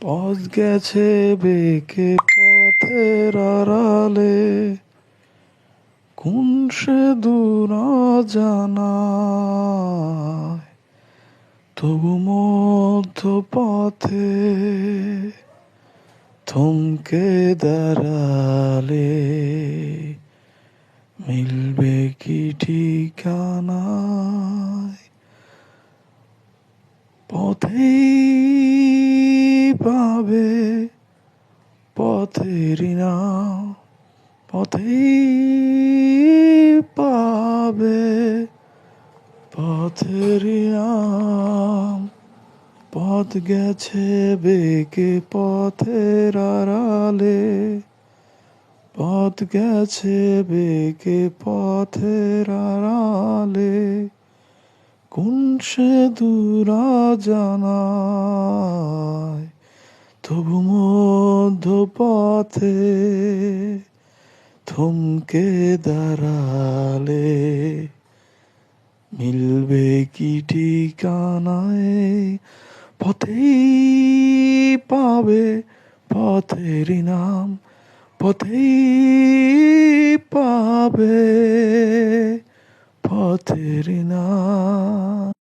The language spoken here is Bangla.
পথ গেছে বেঁকে পথের আড়ালে, কোন সে দূর অজানায়, তবু মধ্য পথে থমকে দাঁড়ালে মিলবে কি ঠিকানায়। পথেই পাবে পথেরই নাম, পথেই পাবে পথেরই নাম। পথ গেছে বেঁকে পথের আড়ালে, পথ গেছে বেঁকে পথের আড়ালে, কোন সে দূর অজানায়, তবু মধ্য পথে থমকে দাঁড়ালে মিলবে কি ঠিকানায়। পথেই পাবে পথেরই নাম, পথেই পাবে পথেরই নাম।